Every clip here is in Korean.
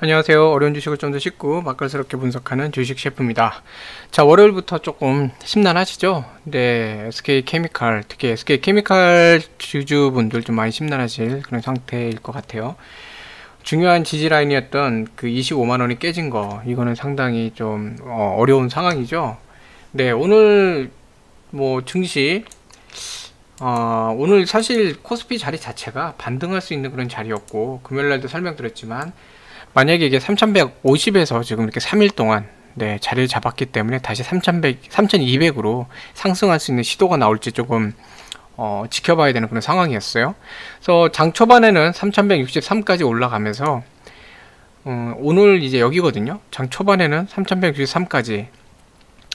안녕하세요. 어려운 주식을 좀 더 쉽고 맛깔스럽게 분석하는 주식 셰프입니다. 자, 월요일부터 조금 심란하시죠? 네, SK케미칼, 특히 SK케미칼 주주분들 좀 많이 심란하실 그런 상태일 것 같아요. 중요한 지지 라인이었던 그 25만원이 깨진 거, 이거는 상당히 좀 어려운 상황이죠. 네, 오늘 뭐 증시 오늘 사실 코스피 자리 자체가 반등할 수 있는 그런 자리였고, 금요일날도 설명드렸지만 만약에 이게 3150에서 지금 이렇게 3일 동안 자리를 잡았기 때문에 다시 3200으로 상승할 수 있는 시도가 나올지 조금 지켜봐야 되는 그런 상황이었어요. 그래서 장 초반에는 3163까지 올라가면서 오늘 이제 여기거든요. 장 초반에는 3163까지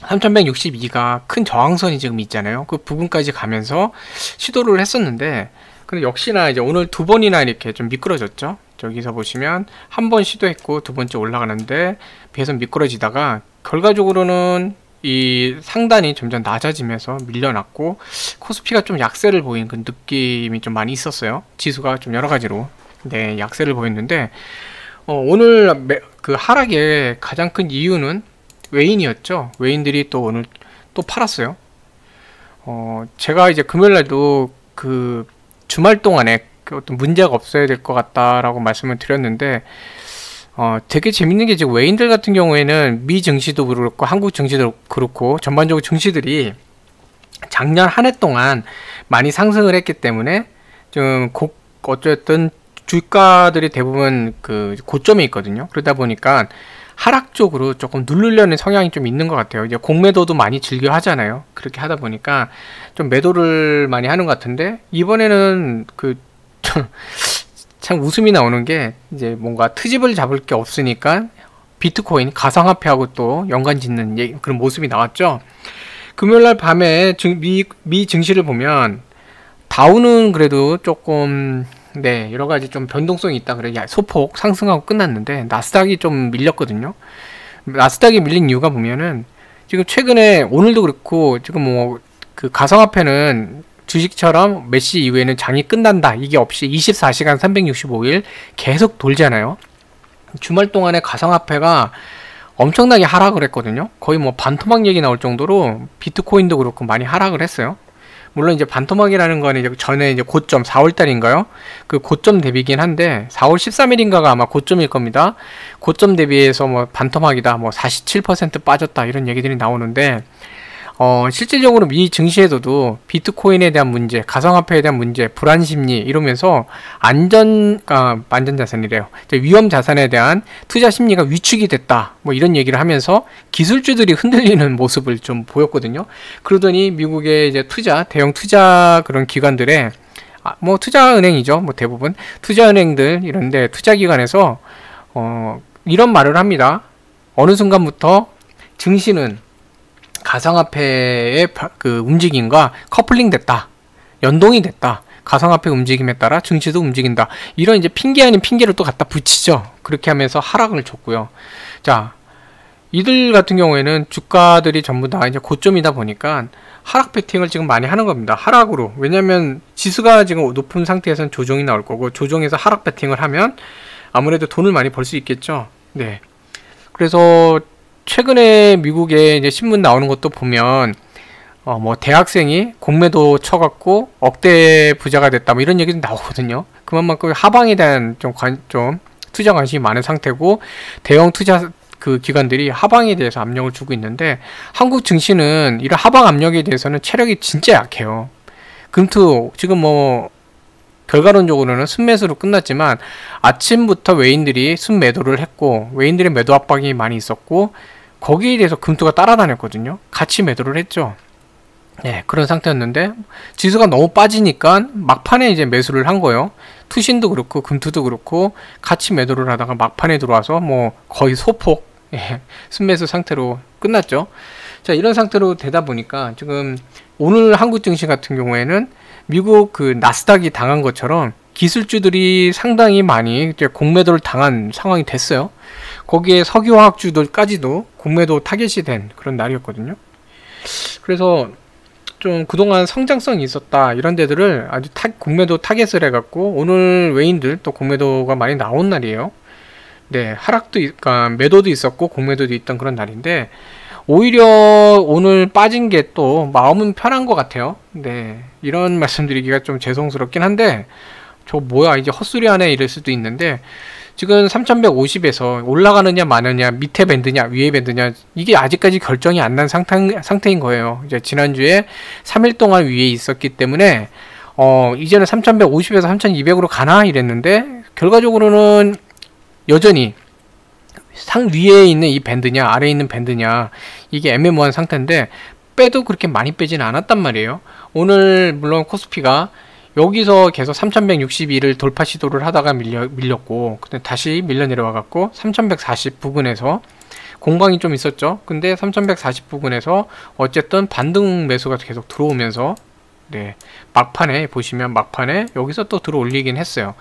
3162가 큰 저항선이 지금 있잖아요. 그 부분까지 가면서 시도를 했었는데, 근데 역시나 이제 오늘 두 번이나 이렇게 좀 미끄러졌죠. 저기서 보시면 한 번 시도했고 두 번째 올라가는데 계속 미끄러지다가 결과적으로는 이 상단이 점점 낮아지면서 밀려났고, 코스피가 좀 약세를 보이는 그 느낌이 좀 많이 있었어요. 지수가 좀 여러 가지로 약세를 보였는데, 오늘 그 하락의 가장 큰 이유는 외인이었죠. 외인들이 또 오늘 또 팔았어요. 제가 이제 금요일날도 그 주말 동안에 어떤 문제가 없어야 될 것 같다라고 말씀을 드렸는데, 되게 재밌는 게 지금 외인들 같은 경우에는 미 증시도 그렇고 한국 증시도 그렇고 전반적으로 증시들이 작년 한 해 동안 많이 상승을 했기 때문에 좀 어쨌든 주가들이 대부분 그 고점에 있거든요. 그러다 보니까 하락 쪽으로 조금 누르려는 성향이 좀 있는 것 같아요. 이제 공매도도 많이 즐겨 하잖아요. 그렇게 하다 보니까 좀 매도를 많이 하는 것 같은데, 이번에는 참 웃음이 나오는 게, 이제 뭔가 트집을 잡을 게 없으니까 비트코인 가상화폐하고 또 연관 짓는 그런 모습이 나왔죠. 금요일날 밤에 미 증시를 보면 다우는 그래도 조금 여러가지 좀 변동성이 있다 그래 소폭 상승하고 끝났는데, 나스닥이 좀 밀렸거든요. 나스닥이 밀린 이유가 보면은 지금 최근에 오늘도 그렇고 지금 뭐 그 가상화폐는 주식처럼 몇 시 이후에는 장이 끝난다 이게 없이 24시간 365일 계속 돌잖아요. 주말 동안에 가상화폐가 엄청나게 하락을 했거든요. 거의 뭐 반토막 얘기 나올 정도로 비트코인도 그렇고 많이 하락을 했어요. 물론 이제 반토막이라는 거는 이제 전에 이제 고점 4월달인가요? 그 고점 대비긴 한데 4월 13일인가가 아마 고점일 겁니다. 고점 대비해서 뭐 반토막이다, 뭐 47% 빠졌다 이런 얘기들이 나오는데, 실질적으로 미 증시에서도 비트코인에 대한 문제, 가상화폐에 대한 문제, 불안 심리 이러면서 안전자산이래요. 위험 자산에 대한 투자 심리가 위축이 됐다. 뭐 이런 얘기를 하면서 기술주들이 흔들리는 모습을 좀 보였거든요. 그러더니 미국의 이제 대형 투자 그런 기관들의 뭐 투자은행이죠. 뭐 대부분 투자은행들 이런데 투자기관에서 이런 말을 합니다. 어느 순간부터 증시는 가상화폐의 그 움직임과 커플링 됐다, 연동이 됐다, 가상화폐 움직임에 따라 증시도 움직인다, 이런 이제 핑계 아닌 핑계를 또 갖다 붙이죠. 그렇게 하면서 하락을 줬고요. 자, 이들 같은 경우에는 주가들이 전부 다 이제 고점이다 보니까 하락 배팅을 지금 많이 하는 겁니다. 하락으로. 왜냐면 지수가 지금 높은 상태에서는 조정이 나올 거고, 조정에서 하락 배팅을 하면 아무래도 돈을 많이 벌 수 있겠죠. 네. 그래서 최근에 미국에 이제 신문 나오는 것도 보면 뭐 대학생이 공매도 쳐갖고 억대 부자가 됐다 뭐 이런 얘기도 나오거든요. 그만큼 하방에 대한 좀 투자 관심이 많은 상태고, 대형 투자 그 기관들이 하방에 대해서 압력을 주고 있는데, 한국 증시는 이런 하방 압력에 대해서는 체력이 진짜 약해요. 금투 지금 뭐 결과론적으로는 순매수로 끝났지만 아침부터 외인들이 순매도를 했고, 외인들의 매도 압박이 많이 있었고, 거기에 대해서 금투가 따라다녔거든요. 같이 매도를 했죠. 네, 그런 상태였는데 지수가 너무 빠지니까 막판에 이제 매수를 한 거예요. 투신도 그렇고 금투도 그렇고 같이 매도를 하다가 막판에 들어와서 뭐 거의 소폭 순매수 상태로 끝났죠. 자, 이런 상태로 되다 보니까 지금 오늘 한국 증시 같은 경우에는 미국 그 나스닥이 당한 것처럼 기술주들이 상당히 많이 이제 공매도를 당한 상황이 됐어요. 거기에 석유화학주들까지도 공매도 타겟이 된 그런 날이었거든요. 그래서 좀 그동안 성장성이 있었다 이런 데들을 아주 공매도 타겟을 해갖고 오늘 외인들 또 공매도가 많이 나온 날이에요. 네, 그러니까 매도도 있었고 공매도도 있던 그런 날인데 오히려 오늘 빠진 게 또 마음은 편한 것 같아요. 네, 이런 말씀드리기가 좀 죄송스럽긴 한데 저 뭐야 이제 헛소리 하네 이럴 수도 있는데 지금 3150에서 올라가느냐 마느냐 밑에 밴드냐 위에 밴드냐 이게 아직까지 결정이 안 난 상태인 거예요. 이제 지난주에 3일 동안 위에 있었기 때문에 이제는 3150에서 3200으로 가나 이랬는데 결과적으로는 여전히 상 위에 있는 이 밴드냐 아래에 있는 밴드냐 이게 애매모호한 상태인데 빼도 그렇게 많이 빼진 않았단 말이에요. 오늘 물론 코스피가 여기서 계속 3162를 돌파 시도를 하다가 밀렸고 근데 다시 밀려 내려와 갖고 3140 부근에서 공방이 좀 있었죠. 근데 3140 부근에서 어쨌든 반등 매수가 계속 들어오면서 네, 막판에 보시면 막판에 여기서 또 들어 올리긴 했어요.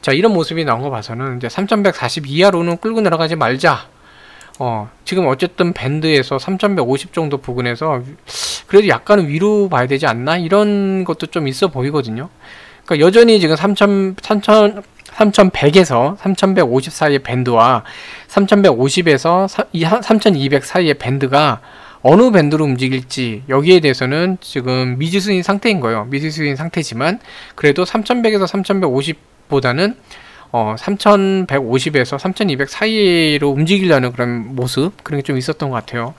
자, 이런 모습이 나온 거 봐서는 이제 3140 이하로는 끌고 내려가지 말자. 지금 어쨌든 밴드에서 3150 정도 부근에서 그래도 약간은 위로 봐야 되지 않나? 이런 것도 좀 있어 보이거든요. 그러니까 여전히 지금 3100에서 3150 사이의 밴드와 3150에서 3200 사이의 밴드가 어느 밴드로 움직일지 여기에 대해서는 지금 미지수인 상태인 거예요. 미지수인 상태지만 그래도 3100에서 3150보다는 3150에서 3200 사이로 움직이려는 그런 모습 그런 게 좀 있었던 것 같아요.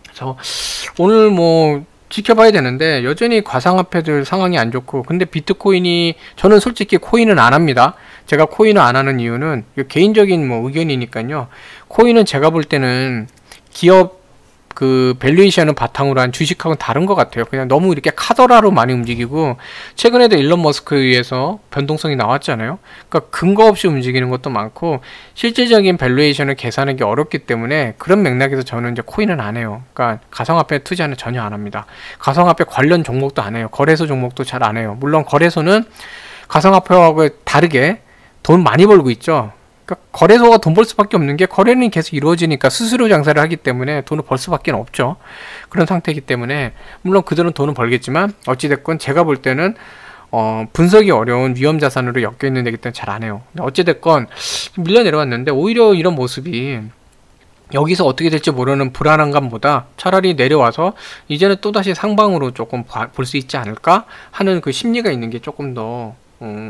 그래서 오늘 뭐 지켜봐야 되는데 여전히 가상화폐들 상황이 안 좋고 근데 비트코인이 저는 솔직히 코인은 안 합니다. 제가 코인을 안 하는 이유는 개인적인 뭐 의견이니까요. 코인은 제가 볼 때는 기업 그 밸류에이션을 바탕으로 한 주식하고는 다른 것 같아요. 그냥 너무 이렇게 카더라로 많이 움직이고 최근에도 일론 머스크에 의해서 변동성이 나왔잖아요. 그러니까 근거 없이 움직이는 것도 많고 실질적인 밸류에이션을 계산하기 어렵기 때문에 그런 맥락에서 저는 이제 코인은 안 해요. 그러니까 가상화폐 투자는 전혀 안 합니다. 가상화폐 관련 종목도 안 해요. 거래소 종목도 잘 안 해요. 물론 거래소는 가상화폐하고 다르게 돈 많이 벌고 있죠. 그러니까 거래소가 돈 벌 수밖에 없는 게 거래는 계속 이루어지니까 수수료 장사를 하기 때문에 돈을 벌 수밖에 없죠. 그런 상태이기 때문에 물론 그들은 돈은 벌겠지만 어찌됐건 제가 볼 때는 분석이 어려운 위험 자산으로 엮여 있는 데기 때문에 잘 안 해요. 어찌됐건 밀려 내려왔는데 오히려 이런 모습이 여기서 어떻게 될지 모르는 불안감보다 차라리 내려와서 이제는 또다시 상방으로 조금 볼 수 있지 않을까 하는 그 심리가 있는 게 조금 더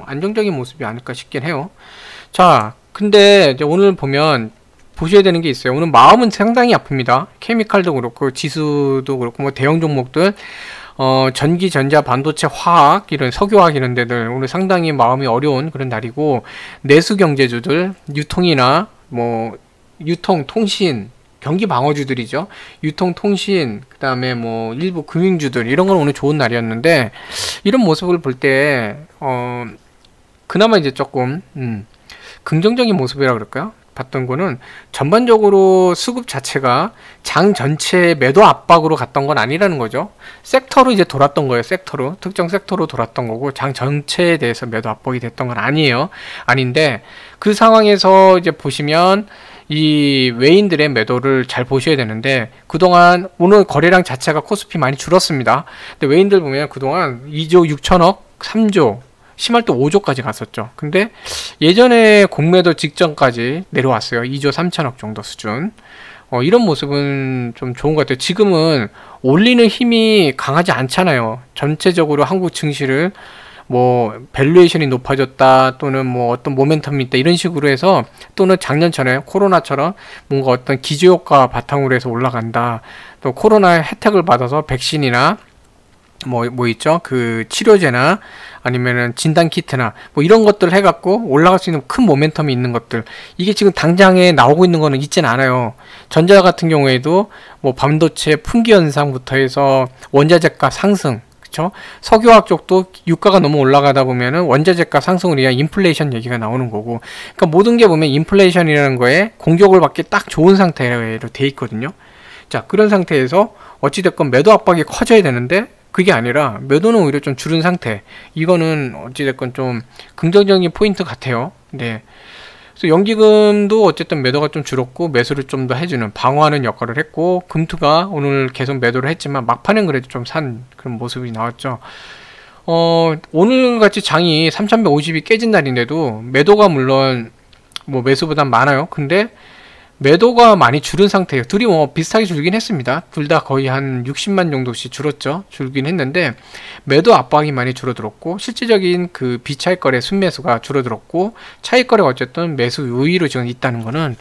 안정적인 모습이 아닐까 싶긴 해요. 자, 근데 이제 오늘 보면 보셔야 되는 게 있어요. 오늘 마음은 상당히 아픕니다. 케미칼도 그렇고 지수도 그렇고 뭐 대형 종목들 전기, 전자, 반도체, 화학 이런 석유화학 이런 데들 오늘 상당히 마음이 어려운 그런 날이고 내수 경제주들 유통이나 뭐 유통, 통신, 경기 방어주들이죠. 유통, 통신, 그 다음에 뭐 일부 금융주들 이런 건 오늘 좋은 날이었는데 이런 모습을 볼 때 그나마 이제 조금 긍정적인 모습이라 그럴까요? 봤던 거는 전반적으로 수급 자체가 장 전체의 매도 압박으로 갔던 건 아니라는 거죠. 섹터로 이제 돌았던 거예요. 섹터로 특정 섹터로 돌았던 거고 장 전체에 대해서 매도 압박이 됐던 건 아니에요. 아닌데 그 상황에서 이제 보시면 이 외인들의 매도를 잘 보셔야 되는데 그동안 오늘 거래량 자체가 코스피 많이 줄었습니다. 근데 외인들 보면 그동안 2조 6천억, 3조 심할 때 5조까지 갔었죠. 근데 예전에 공매도 직전까지 내려왔어요. 2조 3천억 정도 수준. 이런 모습은 좀 좋은 것 같아요. 지금은 올리는 힘이 강하지 않잖아요. 전체적으로 한국 증시를 뭐 밸류에이션이 높아졌다 또는 뭐 어떤 모멘텀이 있다 이런 식으로 해서 또는 작년처럼 코로나처럼 뭔가 어떤 기저효과 바탕으로 해서 올라간다. 또 코로나 혜택을 받아서 백신이나 뭐 있죠? 그 치료제나 아니면은 진단키트나 뭐 이런 것들 해갖고 올라갈 수 있는 큰 모멘텀이 있는 것들 이게 지금 당장에 나오고 있는 거는 있진 않아요. 전자 같은 경우에도 뭐 반도체 품귀 현상부터 해서 원자재가 상승 그쵸? 석유화학 쪽도 유가가 너무 올라가다 보면은 원자재가 상승을 위한 인플레이션 얘기가 나오는 거고 그러니까 모든 게 보면 인플레이션이라는 거에 공격을 받기 딱 좋은 상태로 돼 있거든요. 자, 그런 상태에서 어찌됐건 매도 압박이 커져야 되는데 그게 아니라 매도는 오히려 좀 줄은 상태. 이거는 어찌됐건 좀 긍정적인 포인트 같아요. 네. 그래서 연기금도 어쨌든 매도가 좀 줄었고 매수를 좀 더 해주는 방어하는 역할을 했고 금투가 오늘 계속 매도를 했지만 막판엔 그래도 좀 산 그런 모습이 나왔죠. 오늘같이 장이 3150이 깨진 날인데도 매도가 물론 뭐 매수보단 많아요. 근데 매도가 많이 줄은 상태예요. 둘이 뭐 비슷하게 줄긴 했습니다. 둘 다 거의 한 60만 정도씩 줄었죠. 줄긴 했는데 매도 압박이 많이 줄어들었고 실질적인 그 비차익거래 순매수가 줄어들었고 차익거래가 어쨌든 매수 우위로 지금 있다는 거는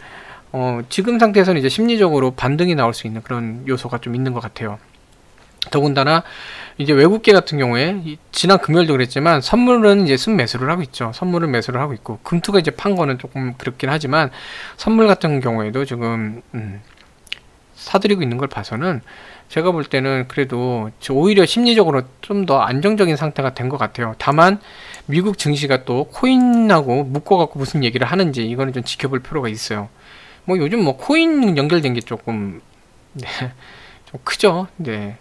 지금 상태에서는 이제 심리적으로 반등이 나올 수 있는 그런 요소가 좀 있는 것 같아요. 더군다나 이제 외국계 같은 경우에 지난 금요일도 그랬지만 선물은 이제 순매수를 하고 있죠. 선물은 매수를 하고 있고 금투가 이제 판 거는 조금 그렇긴 하지만 선물 같은 경우에도 지금 사들이고 있는 걸 봐서는 제가 볼 때는 그래도 오히려 심리적으로 좀 더 안정적인 상태가 된 것 같아요. 다만 미국 증시가 또 코인하고 묶어갖고 무슨 얘기를 하는지 이거는 좀 지켜볼 필요가 있어요. 뭐 요즘 뭐 코인 연결된 게 조금 네, 좀 크죠. 네.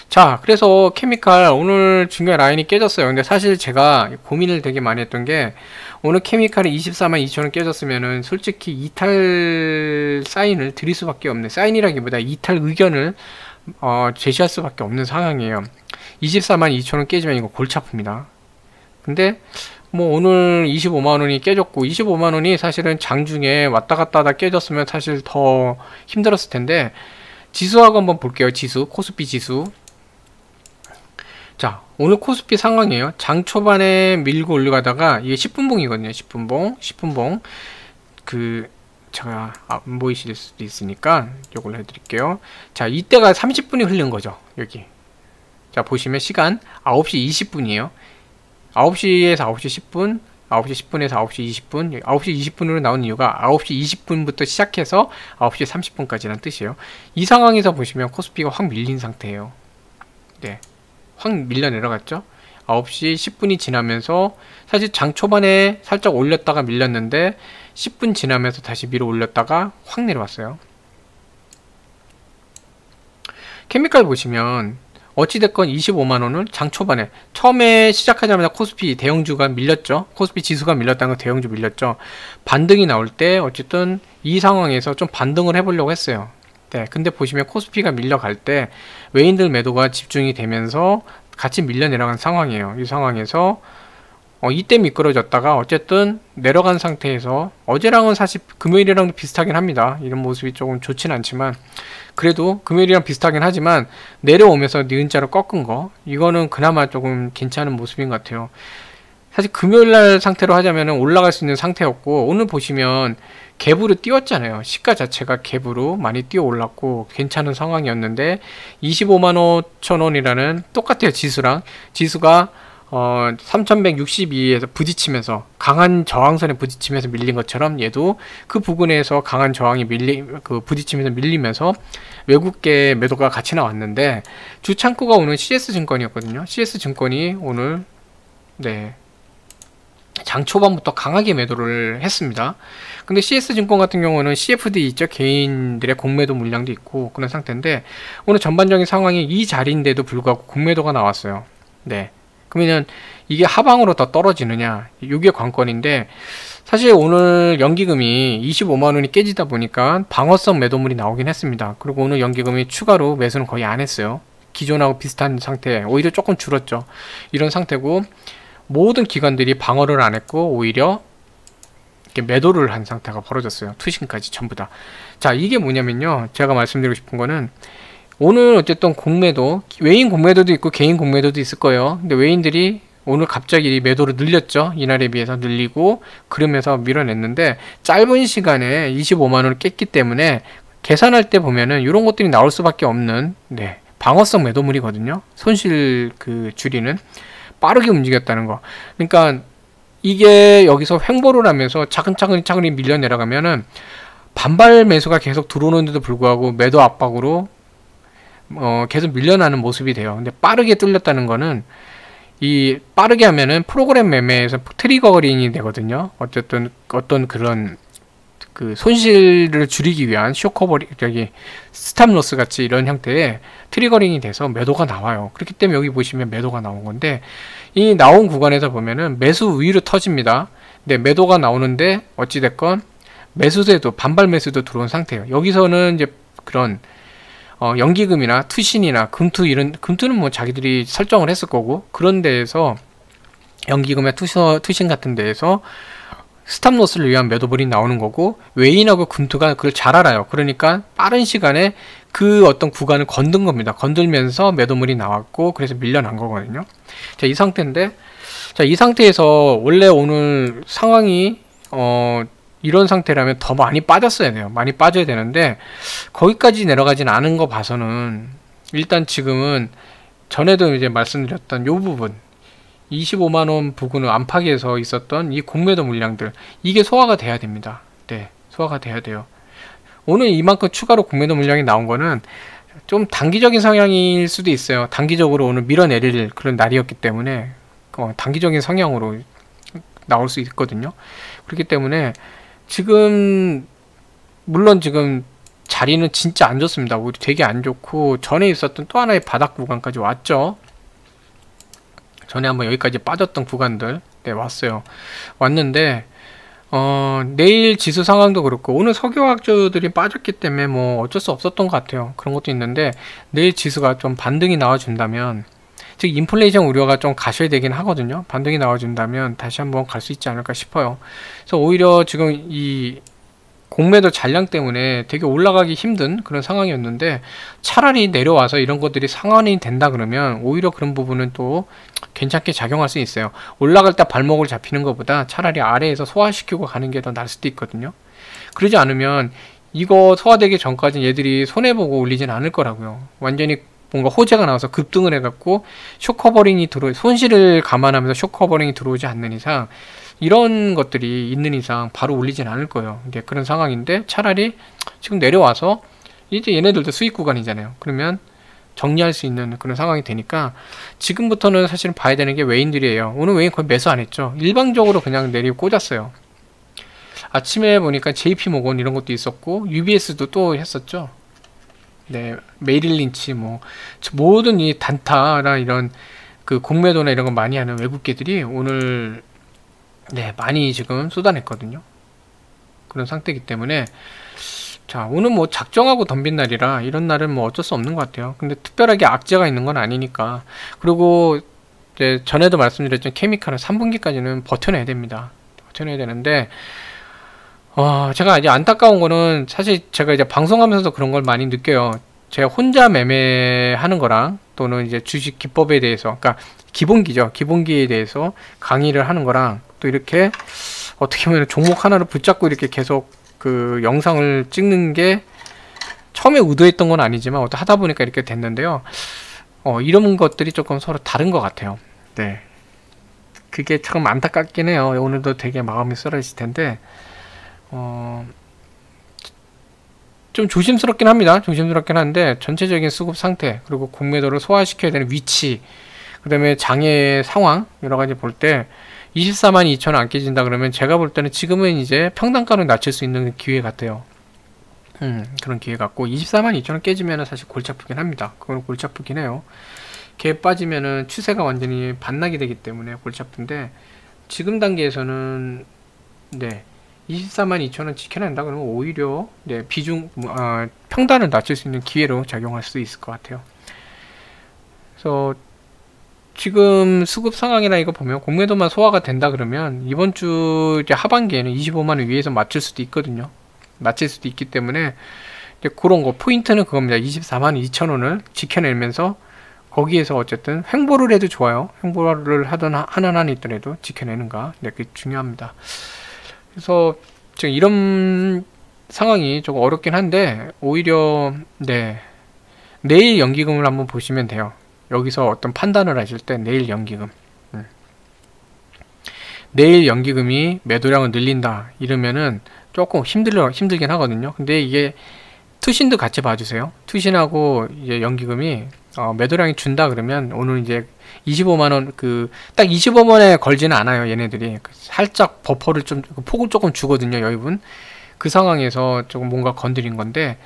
자, 그래서 케미칼 오늘 중요한 라인이 깨졌어요. 근데 사실 제가 고민을 되게 많이 했던 게 오늘 케미칼이 242,000원 깨졌으면은 솔직히 이탈 사인을 드릴 수밖에 없는, 사인이라기보다 이탈 의견을 제시할 수밖에 없는 상황이에요. 242,000원 깨지면 이거 골치 아픕니다. 근데 뭐 오늘 25만원이 깨졌고 25만원이 사실은 장중에 왔다 갔다 하다 깨졌으면 사실 더 힘들었을 텐데 지수하고 한번 볼게요. 지수, 코스피 지수. 자, 오늘 코스피 상황이에요. 장 초반에 밀고 올라가다가 이게 10분봉이거든요. 10분봉. 제가 안 보이실 수도 있으니까 이걸 해드릴게요. 자, 이때가 30분이 흐른 거죠. 여기. 자, 보시면 시간 9시 20분이에요. 9시에서 9시 10분, 9시 10분에서 9시 20분, 9시 20분으로 나온 이유가 9시 20분부터 시작해서 9시 30분까지라는 뜻이에요. 이 상황에서 보시면 코스피가 확 밀린 상태예요. 네, 확 밀려 내려갔죠. 9시 10분이 지나면서 사실 장 초반에 살짝 올렸다가 밀렸는데 10분 지나면서 다시 밀어 올렸다가 확 내려왔어요. 케미칼 보시면 어찌됐건 25만원을 장 초반에 처음에 시작하자마자 코스피 대형주가 밀렸죠. 코스피 지수가 밀렸다는 건 대형주 밀렸죠. 반등이 나올 때 어쨌든 이 상황에서 좀 반등을 해보려고 했어요. 네, 근데 보시면 코스피가 밀려갈 때 외인들 매도가 집중이 되면서 같이 밀려 내려간 상황이에요. 이 상황에서 이때 미끄러졌다가 어쨌든 내려간 상태에서 어제랑은 사실 금요일이랑 비슷하긴 합니다. 이런 모습이 조금 좋진 않지만 그래도 금요일이랑 비슷하긴 하지만 내려오면서 니은자로 꺾은 거 이거는 그나마 조금 괜찮은 모습인 것 같아요. 사실 금요일날 상태로 하자면 올라갈 수 있는 상태였고 오늘 보시면 갭으로 띄웠잖아요. 시가 자체가 갭으로 많이 뛰어 올랐고 괜찮은 상황이었는데 25만 5천원이라는 똑같아요. 지수가 3162에서 부딪히면서 강한 저항선에 부딪히면서 밀린 것처럼 얘도 그 부근에서 강한 저항이 부딪히면서 밀리면서 외국계 매도가 같이 나왔는데 주창구가 오늘 CS증권이었거든요. CS증권이 오늘 네, 장 초반부터 강하게 매도를 했습니다. 근데 CS증권 같은 경우는 CFD 있죠. 개인들의 공매도 물량도 있고 그런 상태인데 오늘 전반적인 상황이 이 자리인데도 불구하고 공매도가 나왔어요. 네. 그러면 이게 하방으로 더 떨어지느냐 이게 관건인데 사실 오늘 연기금이 25만원이 깨지다 보니까 방어성 매도물이 나오긴 했습니다. 그리고 오늘 연기금이 추가로 매수는 거의 안 했어요. 기존하고 비슷한 상태 오히려 조금 줄었죠. 이런 상태고 모든 기관들이 방어를 안 했고 오히려 이렇게 매도를 한 상태가 벌어졌어요. 투신까지 전부 다. 자, 이게 뭐냐면요. 제가 말씀드리고 싶은 거는 오늘 어쨌든 공매도, 외인 공매도도 있고 개인 공매도도 있을 거예요. 근데 외인들이 오늘 갑자기 매도를 늘렸죠. 이날에 비해서 늘리고 그러면서 밀어냈는데 짧은 시간에 25만원을 깼기 때문에 계산할 때 보면은 이런 것들이 나올 수밖에 없는 네, 방어성 매도물이거든요. 손실 줄이는 빠르게 움직였다는 거. 그러니까 이게 여기서 횡보를 하면서 차근차근히 밀려 내려가면은 반발 매수가 계속 들어오는데도 불구하고 매도 압박으로 계속 밀려나는 모습이 돼요. 근데 빠르게 뚫렸다는 거는 이 빠르게 하면은 프로그램 매매에서 트리거링이 되거든요. 어쨌든 어떤 그런 그 손실을 줄이기 위한 쇼커버링, 스탑로스 같이 이런 형태의 트리거링이 돼서 매도가 나와요. 그렇기 때문에 여기 보시면 매도가 나온 건데 이 나온 구간에서 보면은 매수 위로 터집니다. 근데 매도가 나오는데 어찌됐건 매수세도 반발 매수도 들어온 상태예요. 여기서는 이제 그런 연기금이나 투신이나 금투는 뭐 자기들이 설정을 했을 거고 그런 데에서 연기금이나 투신 같은 데에서 스탑로스를 위한 매도볼이 나오는 거고, 웨인하고 금투가 그걸 잘 알아요. 그러니까 빠른 시간에 그 어떤 구간을 건든 겁니다. 건들면서 매도물이 나왔고, 그래서 밀려난 거거든요. 자, 이 상태인데, 자, 이 상태에서 원래 오늘 상황이 이런 상태라면 더 많이 빠졌어야 돼요. 많이 빠져야 되는데 거기까지 내려가진 않은 거 봐서는 일단 지금은 전에도 이제 말씀드렸던 요 부분 25만원 부근을 안팎에서 있었던 이 공매도 물량들, 이게 소화가 돼야 됩니다. 네, 소화가 돼야 돼요. 오늘 이만큼 추가로 공매도 물량이 나온 거는 좀 단기적인 성향일 수도 있어요. 단기적으로 오늘 밀어내릴 그런 날이었기 때문에 단기적인 성향으로 나올 수 있거든요. 그렇기 때문에 지금 물론 지금 자리는 진짜 안 좋습니다. 우리 되게 안 좋고, 전에 있었던 또 하나의 바닥 구간까지 왔죠. 전에 한번 여기까지 빠졌던 구간들, 네, 왔어요. 왔는데 내일 지수 상황도 그렇고, 오늘 석유화학주들이 빠졌기 때문에 뭐 어쩔 수 없었던 것 같아요. 그런 것도 있는데 내일 지수가 좀 반등이 나와준다면, 즉 인플레이션 우려가 좀 가셔야 되긴 하거든요. 반등이 나와준다면 다시 한번 갈 수 있지 않을까 싶어요. 그래서 오히려 지금 이 공매도 잔량 때문에 되게 올라가기 힘든 그런 상황이었는데, 차라리 내려와서 이런 것들이 상환이 된다 그러면 오히려 그런 부분은 또 괜찮게 작용할 수 있어요. 올라갈 때 발목을 잡히는 것보다 차라리 아래에서 소화시키고 가는 게 더 나을 수도 있거든요. 그러지 않으면 이거 소화되기 전까지 얘들이 손해보고 올리진 않을 거라고요. 완전히 뭔가 호재가 나와서 급등을 해갖고 쇼커버링이 손실을 감안하면서 쇼커버링이 들어오지 않는 이상, 이런 것들이 있는 이상 바로 올리진 않을 거예요. 이게 그런 상황인데, 차라리 지금 내려와서 이제 얘네들도 수익 구간이잖아요. 그러면 정리할 수 있는 그런 상황이 되니까 지금부터는 사실은 봐야 되는 게 웨인들이에요. 오늘 웨인 거의 매수 안 했죠. 일방적으로 그냥 내리고 꽂았어요. 아침에 보니까 JP모건 이런 것도 있었고, UBS도 또 했었죠. 네, 메릴 린치, 뭐 모든 이 단타나 이런 그 공매도나 이런 거 많이 하는 외국계들이 오늘 네, 많이 지금 쏟아냈거든요. 그런 상태이기 때문에, 자, 오늘 뭐 작정하고 덤빈 날이라 이런 날은 뭐 어쩔 수 없는 것 같아요. 근데 특별하게 악재가 있는 건 아니니까. 그리고 이제 전에도 말씀드렸지만 케미칼은 3분기까지는 버텨내야 됩니다. 버텨내야 되는데, 제가 이제 안타까운 거는, 사실 제가 이제 방송하면서도 그런 걸 많이 느껴요. 제가 혼자 매매하는 거랑, 또는 이제 주식 기법에 대해서, 그러니까 기본기죠. 기본기에 대해서 강의를 하는 거랑, 또 이렇게 어떻게 보면 종목 하나를 붙잡고 이렇게 계속 그 영상을 찍는 게 처음에 의도했던 건 아니지만 하다 보니까 이렇게 됐는데요. 이런 것들이 조금 서로 다른 것 같아요. 네, 그게 참 안타깝긴 해요. 오늘도 되게 마음이 쓰러질 텐데, 좀 조심스럽긴 합니다. 조심스럽긴 한데, 전체적인 수급 상태, 그리고 공매도를 소화시켜야 되는 위치, 그 다음에 장의 상황, 여러가지 볼 때 24만 2천원 안 깨진다 그러면 제가 볼 때는 지금은 이제 평단가를 낮출 수 있는 기회 같아요. 그런 기회 같고, 24만 2천원 깨지면은 사실 골치 아프긴 합니다. 그건 골치 아프긴 해요. 걔 빠지면은 추세가 완전히 반락이 되기 때문에 골치 아픈데, 지금 단계에서는 네, 24만 2천원 지켜낸다 그러면 오히려 네, 평단을 낮출 수 있는 기회로 작용할 수 있을 것 같아요. 그래서 지금 수급 상황이나 이거 보면 공매도만 소화가 된다 그러면 이번 주 이제 하반기에는 25만원 위에서 맞출 수도 있거든요. 맞출 수도 있기 때문에 이제 그런 거 포인트는 그겁니다. 24만 2천원을 지켜내면서 거기에서 어쨌든 횡보를 해도 좋아요. 횡보를 하든 하는 한이 있더라도 지켜내는가, 네, 그게 중요합니다. 그래서 지금 이런 상황이 조금 어렵긴 한데, 오히려 네, 내일 연기금을 한번 보시면 돼요. 여기서 어떤 판단을 하실 때 내일 연기금, 내일 연기금이 매도량을 늘린다 이러면은 조금 힘들긴 하거든요. 근데 이게 투신도 같이 봐주세요. 투신하고 이제 연기금이 매도량이 준다 그러면 오늘 이제 25만원, 딱 25만원에 걸지는 않아요. 얘네들이 살짝 버퍼를 좀, 폭을 조금 주거든요. 여유분. 그 상황에서 조금 뭔가 건드린 건데,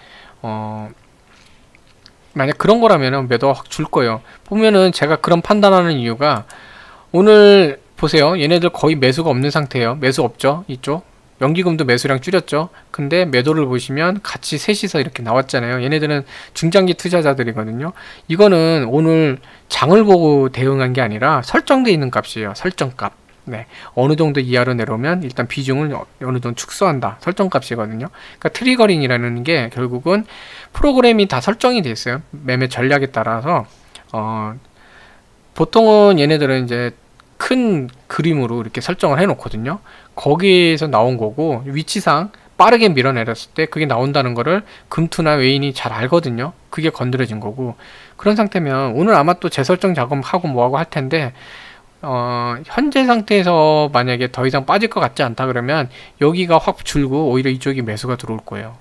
만약 그런 거라면 매도가 확 줄 거예요. 보면은 제가 그런 판단하는 이유가, 오늘 보세요. 얘네들 거의 매수가 없는 상태예요. 매수 없죠. 이쪽 연기금도 매수량 줄였죠. 근데 매도를 보시면 같이 셋이서 이렇게 나왔잖아요. 얘네들은 중장기 투자자들이거든요. 이거는 오늘 장을 보고 대응한 게 아니라 설정되어 있는 값이에요. 설정값. 네, 어느 정도 이하로 내려오면 일단 비중을 어느 정도 축소한다. 설정값이거든요. 그러니까 트리거링이라는 게 결국은 프로그램이 다 설정이 돼 있어요. 매매 전략에 따라서 보통은 얘네들은 이제 큰 그림으로 이렇게 설정을 해 놓거든요. 거기에서 나온 거고 위치상 빠르게 밀어내렸을 때 그게 나온다는 거를 금투나 웨인이 잘 알거든요. 그게 건드려진 거고, 그런 상태면 오늘 아마 또 재설정 작업하고 뭐하고 할 텐데 현재 상태에서 만약에 더 이상 빠질 것 같지 않다 그러면 여기가 확 줄고 오히려 이쪽이 매수가 들어올 거예요.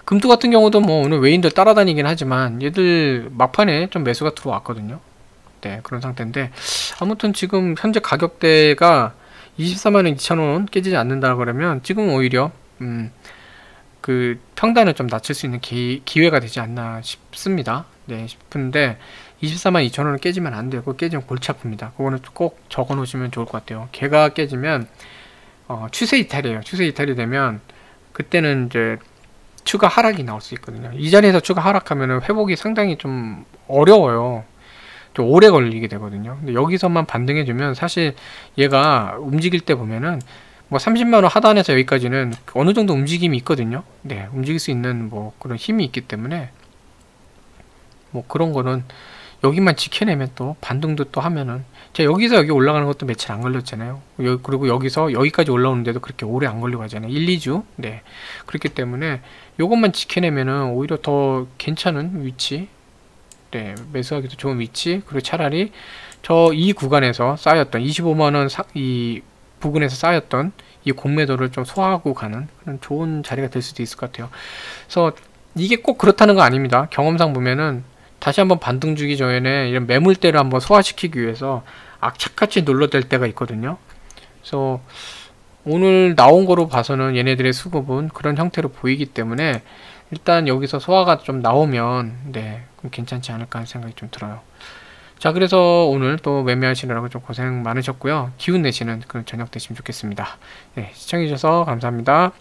금투 같은 경우도 뭐 오늘 외인들 따라다니긴 하지만 얘들 막판에 좀 매수가 들어왔거든요. 네, 그런 상태인데 아무튼 지금 현재 가격대가 24만 2천원 깨지지 않는다 그러면 지금 오히려 그 평단을 좀 낮출 수 있는 기회가 되지 않나 싶습니다. 네, 싶은데 24만 2천원은 깨지면 안 돼요. 그거 깨지면 골치 아픕니다. 그거는 꼭 적어 놓으시면 좋을 것 같아요. 걔가 깨지면 추세 이탈이에요. 추세 이탈이 되면 그때는 이제 추가 하락이 나올 수 있거든요. 이 자리에서 추가 하락하면 회복이 상당히 좀 어려워요. 좀 오래 걸리게 되거든요. 근데 여기서만 반등해주면 사실 얘가 움직일 때 보면은 뭐 30만원 하단에서 여기까지는 어느 정도 움직임이 있거든요. 네, 움직일 수 있는 뭐 그런 힘이 있기 때문에 뭐 그런 거는 여기만 지켜내면 또 반등도 또 하면은 자 여기서 여기 올라가는 것도 며칠 안 걸렸잖아요. 그리고 여기서 여기까지 올라오는데도 그렇게 오래 안 걸리고 하잖아요. 1, 2주. 네. 그렇기 때문에 요것만 지켜내면은 오히려 더 괜찮은 위치, 네, 매수하기도 좋은 위치, 그리고 차라리 저 이 구간에서 쌓였던 25만원 이 부근에서 쌓였던 이 공매도를 좀 소화하고 가는 그런 좋은 자리가 될 수도 있을 것 같아요. 그래서 이게 꼭 그렇다는 거 아닙니다. 경험상 보면은 다시 한번 반등 주기 전에 이런 매물대를 한번 소화시키기 위해서 악착같이 눌러댈 때가 있거든요. 그래서 오늘 나온 거로 봐서는 얘네들의 수급은 그런 형태로 보이기 때문에 일단 여기서 소화가 좀 나오면 네, 그럼 괜찮지 않을까 하는 생각이 좀 들어요. 자, 그래서 오늘 또 매매하시느라고 좀 고생 많으셨고요. 기운 내시는 그런 저녁 되시면 좋겠습니다. 네, 시청해주셔서 감사합니다.